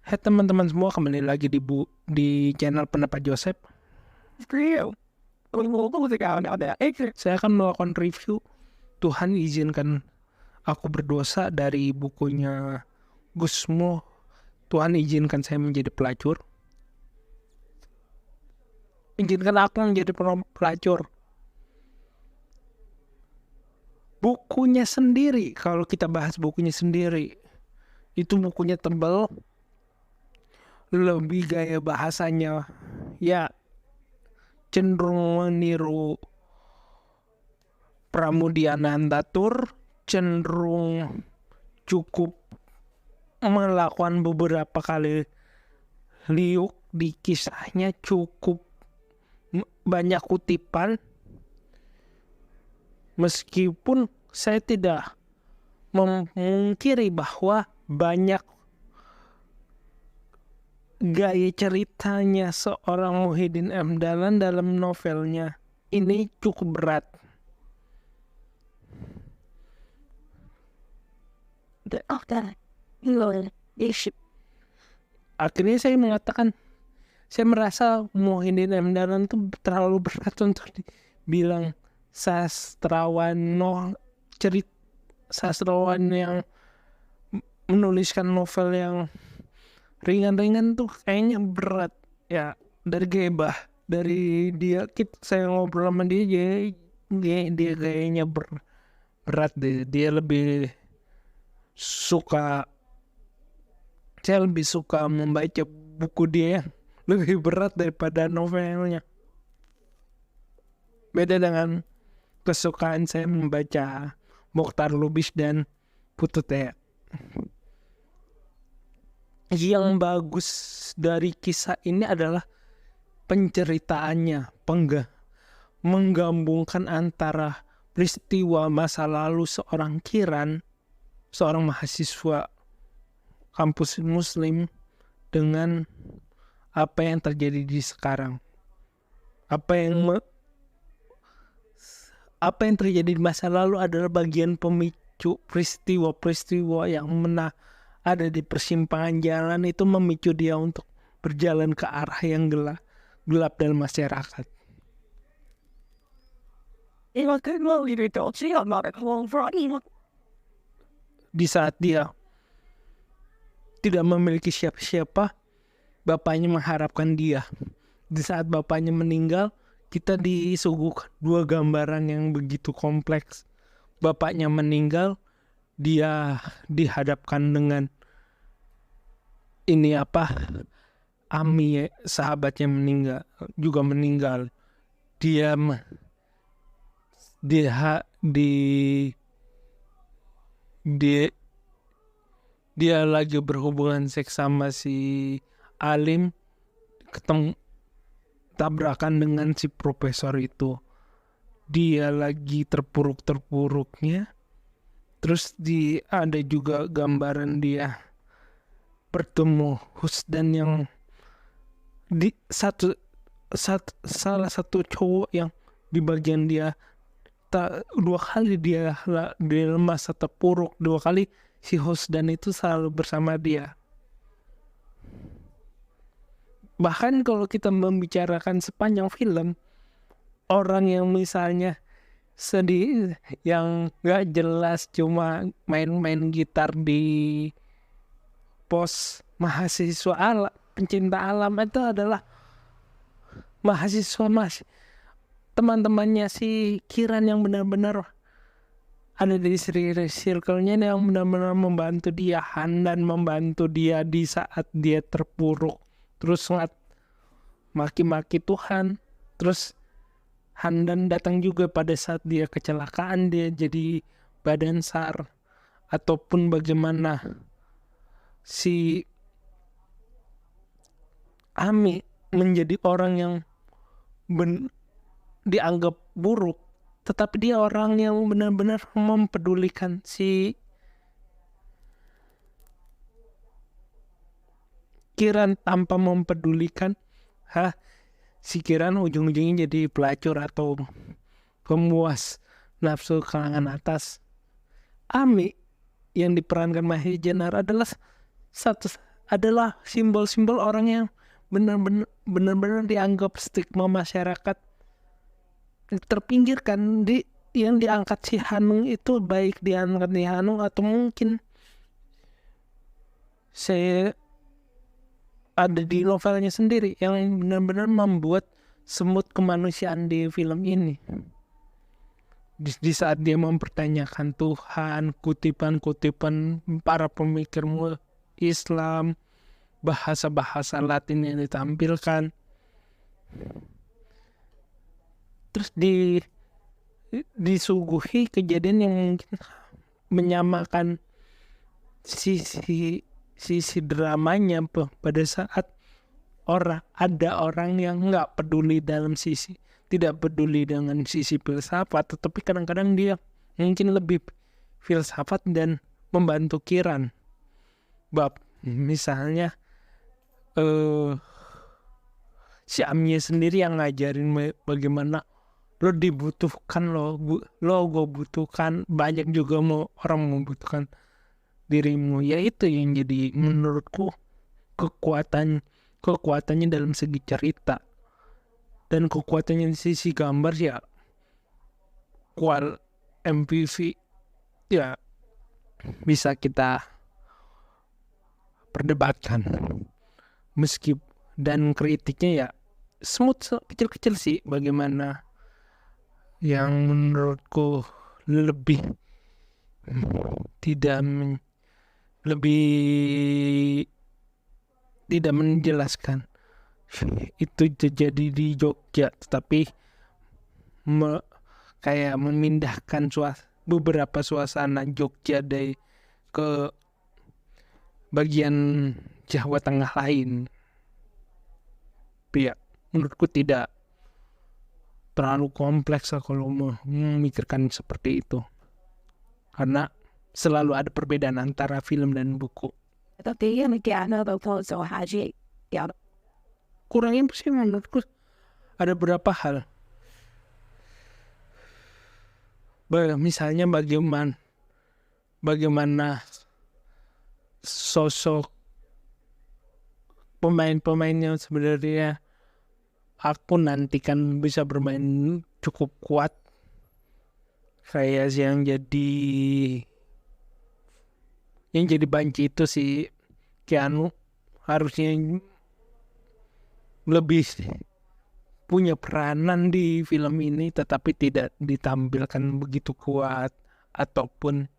Hai teman-teman semua, kembali lagi di channel Pendapat Joseph. Saya akan melakukan review Tuhan Izinkan Aku Berdosa dari bukunya Gusmo. Tuhan Izinkan Saya Menjadi Pelacur. Izinkan aku menjadi pelacur. Bukunya sendiri, kalau kita bahas bukunya sendiri, itu bukunya tebal, lebih gaya bahasanya ya cenderung meniru Pramudia Nandatur, cenderung cukup melakukan beberapa kali liuk di kisahnya, cukup banyak kutipan, meskipun saya tidak memungkiri bahwa banyak gaya ceritanya seorang Muhyiddin M. Dahlan dalam novelnya ini cukup berat. Akhirnya saya mengatakan, saya merasa Muhyiddin M. Dahlan itu terlalu berat untuk dibilang sastrawan sastrawan yang menuliskan novel yang ringan-ringan tuh kayaknya berat ya. Dari Gebah, dari dia saya ngobrol sama dia kayaknya berat deh. Saya lebih suka membaca buku dia yang lebih berat daripada novelnya. Beda dengan kesukaan saya membaca Mokhtar Lubis dan Putu Tea. Yang bagus dari kisah ini adalah penceritaannya, menggabungkan antara peristiwa masa lalu seorang Kiran, seorang mahasiswa kampus muslim, dengan apa yang terjadi di sekarang. Apa yang terjadi di masa lalu adalah bagian pemicu peristiwa-peristiwa yang ada di persimpangan jalan itu memicu dia untuk berjalan ke arah yang gelap dalam masyarakat. Di saat dia tidak memiliki siapa-siapa, bapaknya mengharapkan dia. Di saat bapaknya meninggal, kita disuguhkan dua gambaran yang begitu kompleks. Bapaknya meninggal, dia dihadapkan dengan Ami, sahabatnya juga meninggal. Dia lagi berhubungan seks sama si Alim, ketemu tabrakan dengan si profesor itu. Dia lagi terpuruk-terpuruknya. Terus ada juga gambaran dia bertemu Husdan yang salah satu cowok yang di bagian dia dua kali dia di masa terpuruk, dua kali si Husdan itu selalu bersama dia. Bahkan kalau kita membicarakan sepanjang film, orang yang misalnya sedih, yang gak jelas cuma main-main gitar di pos mahasiswa pencinta alam, itu adalah mahasiswa teman-temannya si Kiran yang benar-benar ada di circle-nya, yang benar-benar membantu dia. Handan membantu dia di saat dia terpuruk, terus maki-maki Tuhan. Terus Handan datang juga pada saat dia kecelakaan, dia jadi badan SAR. Ataupun bagaimana si Ami menjadi orang yang dianggap buruk, tetapi dia orang yang benar-benar mempedulikan si Kiran tanpa mempedulikan si Kiran ujung-ujungnya jadi pelacur atau pemuas nafsu kalangan atas. Ami yang diperankan Maher Jenar adalah adalah simbol-simbol orang yang benar-benar dianggap stigma masyarakat terpinggirkan. Yang diangkat si Hanung itu baik diangkat di Hanung atau mungkin saya ada di novelnya sendiri yang benar-benar membuat semut kemanusiaan di film ini. Di saat dia mempertanyakan Tuhan, kutipan-kutipan para pemikir Islam, bahasa-bahasa Latin yang ditampilkan, terus disuguhi kejadian yang mungkin menyamakan sisi dramanya pada saat ada orang yang nggak peduli tidak peduli dengan sisi filsafat, tetapi kadang-kadang dia mungkin lebih filsafat dan membantu Kiran. Misalnya si Amye sendiri yang ngajarin bagaimana lo dibutuhkan, lo gue butuhkan, banyak juga orang membutuhkan dirimu. Ya itu yang jadi menurutku kekuatannya dalam segi cerita. Dan kekuatannya di sisi gambar ya MPV ya bisa kita perdebatkan. Dan kritiknya ya smooth kecil-kecil sih, bagaimana yang menurutku lebih tidak menjelaskan itu terjadi di Jogja, tetapi kayak memindahkan beberapa suasana Jogja dari ke bagian Jawa Tengah lain. Ya, menurutku tidak terlalu kompleks lah kalau memikirkan seperti itu, karena selalu ada perbedaan antara film dan buku. Tapi Kurangnya sih menurutku ada beberapa hal. Misalnya bagaimana sosok pemain-pemainnya sebenarnya aku nantikan bisa bermain cukup kuat. Kayak yang jadi banci itu si Keanu harusnya lebih punya peranan di film ini, tetapi tidak ditampilkan begitu kuat. Ataupun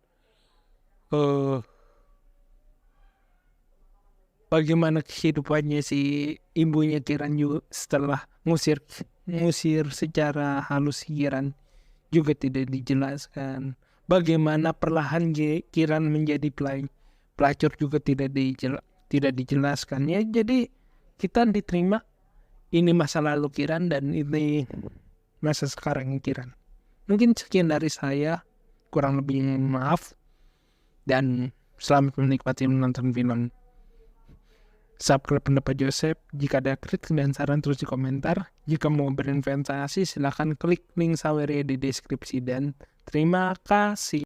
bagaimana kehidupannya si ibunya Kiran juga setelah ngusir secara halus Kiran juga tidak dijelaskan. Bagaimana perlahan Kiran menjadi pelacur juga tidak dijelaskan. Ya jadi kita diterima ini masa lalu Kiran dan ini masa sekarang Kiran. Mungkin sekian dari saya, kurang lebih maaf, dan selamat menikmati menonton film. Subscribe pendapat Joseph. Jika ada kritik dan saran terus di komentar. Jika mau berinvestasi silahkan klik link Saweria di deskripsi, dan terima kasih.